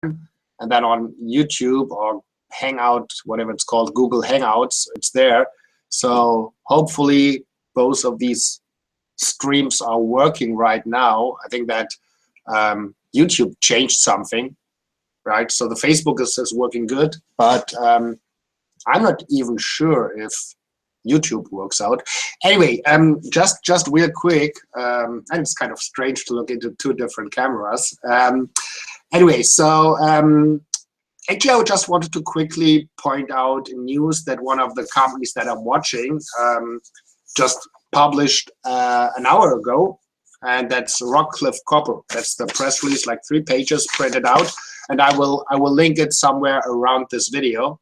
and then on YouTube or Hangout, whatever it's called, Google Hangouts, it's there. So hopefully both of these streams are working right now. I think that YouTube changed something, right? So the Facebook is working good, but I'm not even sure if YouTube works out. Anyway, just real quick, and it's kind of strange to look into two different cameras. Anyway, so actually, I just wanted to quickly point out in news that one of the companies that I'm watching just published an hour ago, and that's Rockcliff Copper. That's the press release, like 3 pages printed out, and I will link it somewhere around this video,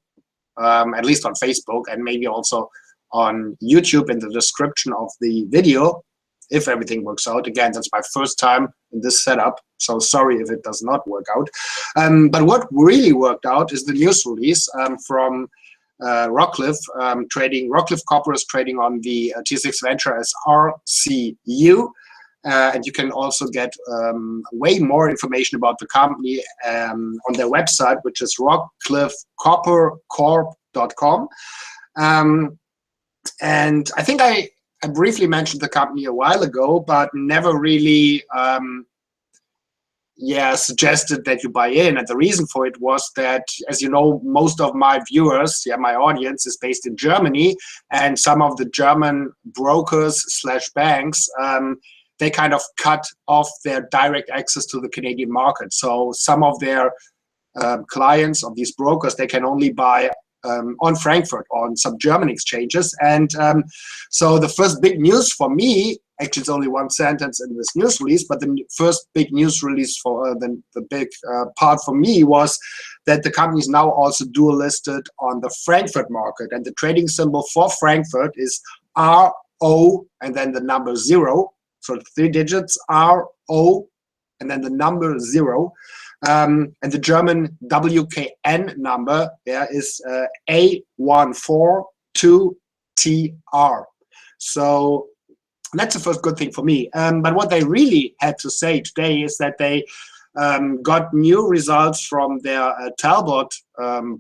at least on Facebook, and maybe also on YouTube in the description of the video, if everything works out. Again, that's my first time in this setup, so sorry if it does not work out. But what really worked out is the news release from Rockcliff trading. Rockcliff Copper is trading on the T6 Venture as RCU, and you can also get way more information about the company on their website, which is rockcliffcoppercorp.com. And I think I briefly mentioned the company a while ago, but never really suggested that you buy in. And the reason for it was that, as you know, most of my viewers, my audience is based in Germany, and some of the German brokers / banks, they kind of cut off their direct access to the Canadian market. So some of their clients of these brokers, they can only buy on Frankfurt, on some German exchanges. And so the first big news for me, actually it's only one sentence in this news release, but the first big news release for the big part for me was that the company is now also dual listed on the Frankfurt market. And the trading symbol for Frankfurt is RO and then the number 0. So 3 digits, RO and then the number 0. And the German WKN number is A142TR. So that's the first good thing for me. But what they really had to say today is that they got new results from their Talbot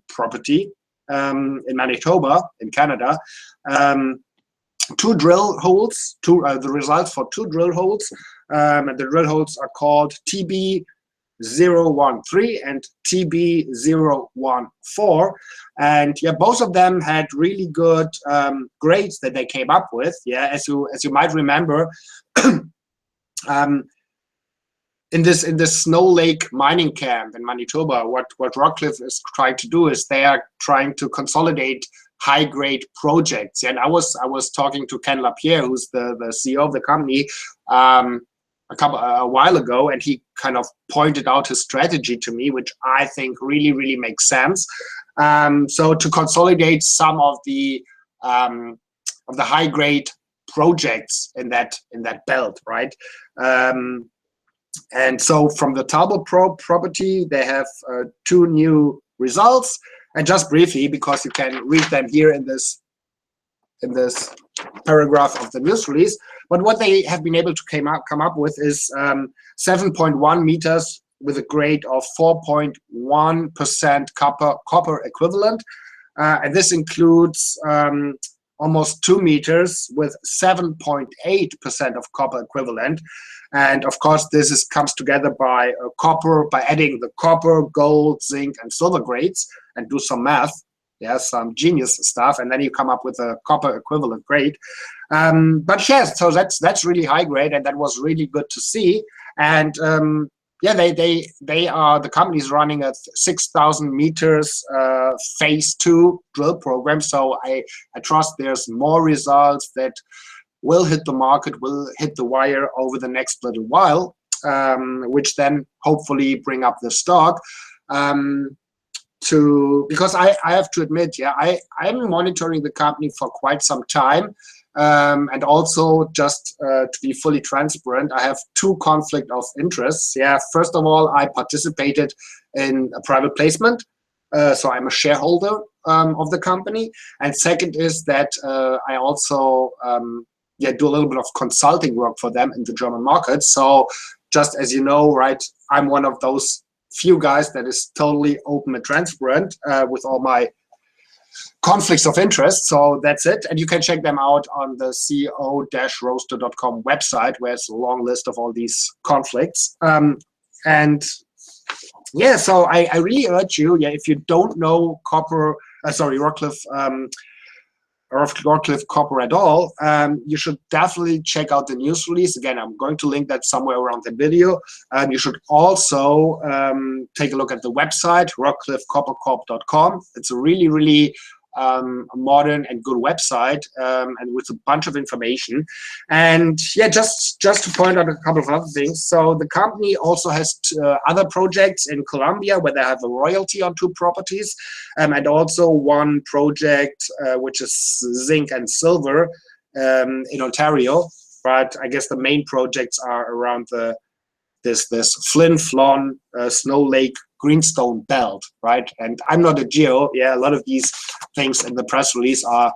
property in Manitoba, in Canada. 2 drill holes, the results for 2 drill holes. And the drill holes are called TB013 and TB014, and both of them had really good grades that they came up with. As you might remember, in this Snow Lake mining camp in Manitoba, what Rockcliff is trying to do is they are trying to consolidate high-grade projects. And I was talking to Ken LaPierre, who's the CEO of the company, a while ago, and he kind of pointed out his strategy to me, which I think really makes sense. So to consolidate some of the high-grade projects in that belt, right? And so from the Talbot property, they have 2 new results. And just briefly, because you can read them here in this paragraph of the news release, but what they have been able to come up with is 7.1 meters with a grade of 4.1% copper equivalent, and this includes almost 2 meters with 7.8% of copper equivalent. And of course, this comes together by adding the copper, gold, zinc, and silver grades, and do some math. Some genius stuff, and then you come up with a copper equivalent grade. But yes, so that's really high grade, and that was really good to see. And the company's running a 6,000 meters phase 2 drill program. So I trust there's more results that will hit the market, will hit the wire over the next little while, which then hopefully bring up the stock. Because I have to admit, I'm monitoring the company for quite some time, and also just to be fully transparent, I have 2 conflict of interests. First of all, I participated in a private placement, so I'm a shareholder of the company, and second is that I also do a little bit of consulting work for them in the German market. So just as you know, right, I'm one of those few guys that is totally open and transparent with all my conflicts of interest. So that's it. And you can check them out on the CEO-Roaster.com website, where it's a long list of all these conflicts. And yeah, so I really urge you, yeah, if you don't know Rockcliff Copper at all, you should definitely check out the news release. Again, I'm going to link that somewhere around the video. You should also take a look at the website, rockcliffcoppercorp.com. It's a really, really modern and good website, and with a bunch of information. And yeah, just to point out a couple of other things. So the company also has other projects in Colombia where they have a royalty on 2 properties, and also one project which is zinc and silver in Ontario. But I guess the main projects are around this Flin Flon Snow Lake Greenstone Belt, right? And I'm not a geo. Yeah, a lot of these things in the press release are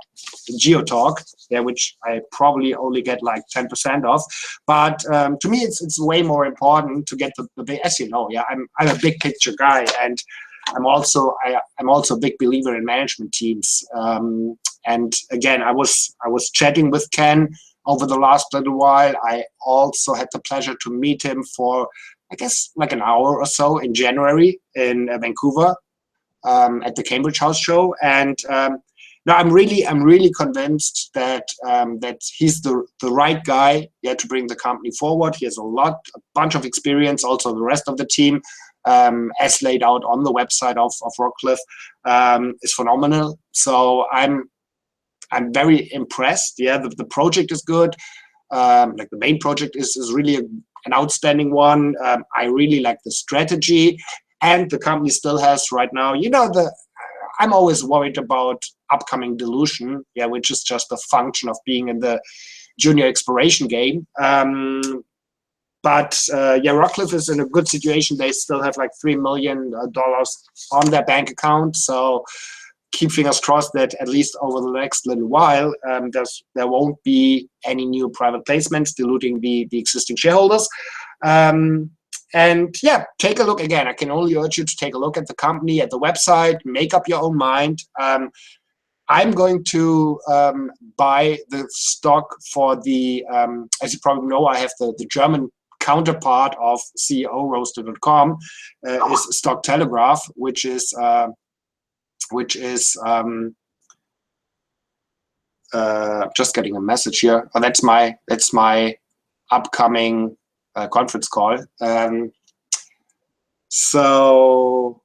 geo talk, yeah, which I probably only get like 10% of. But to me, it's way more important to get the big. As you know, yeah, I'm a big picture guy, and I'm also a big believer in management teams. And again, I was chatting with Ken over the last little while. I also had the pleasure to meet him for, I guess, like an hour or so in January in Vancouver at the Cambridge House Show. And no, I'm really convinced that that he's the right guy, yeah, to bring the company forward. He has a bunch of experience. Also, the rest of the team, as laid out on the website of Rockcliff, is phenomenal. So I'm very impressed. Yeah, the project is good. Like the main project is really an outstanding one. I really like the strategy, and the company still has right now, you know, I'm always worried about upcoming dilution, yeah, which is just a function of being in the junior exploration game. But yeah, Rockcliff is in a good situation. They still have like $3 million on their bank account. So keep fingers crossed that at least over the next little while, there won't be any new private placements diluting the existing shareholders. And yeah, take a look. Again, I can only urge you to take a look at the company, at the website, make up your own mind. I'm going to buy the stock for the, as you probably know, I have the German counterpart of CEORoaster.com, is Stock Telegraph, which is just getting a message here. Oh, that's my upcoming conference call. So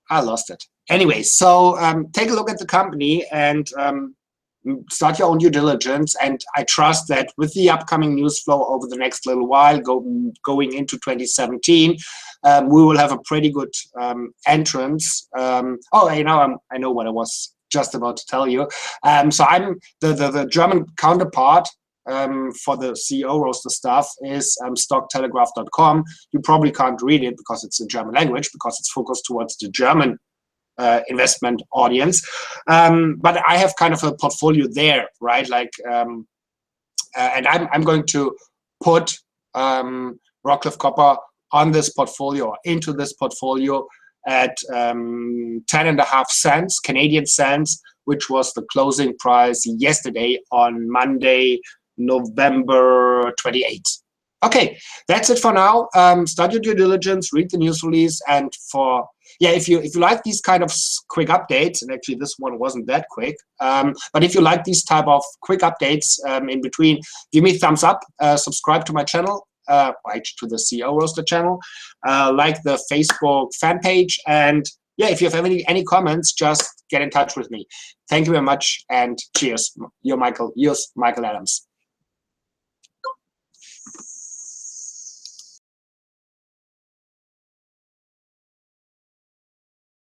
I lost it. Anyway, so take a look at the company and start your own due diligence. And I trust that with the upcoming news flow over the next little while, going into 2017, we will have a pretty good entrance. Oh, I know what I was just about to tell you. So I'm the German counterpart for the CEORoaster stuff is stocktelegraph.com. You probably can't read it because it's in German language, because it's focused towards the German investment audience. But I have kind of a portfolio there, right? Like, and I'm going to put Rockcliff Copper on this portfolio, into this portfolio at 10.5 cents, Canadian cents, which was the closing price yesterday on Monday, November 28th. Okay, that's it for now. Start your due diligence, read the news release, and if you like these kind of quick updates, and actually this one wasn't that quick, but if you like these type of quick updates in between, give me a thumbs up, subscribe to my channel, to the CEORoaster channel, like the Facebook fan page, and yeah, if you have any comments, just get in touch with me. Thank you very much, and cheers. Yours, Michael Adams.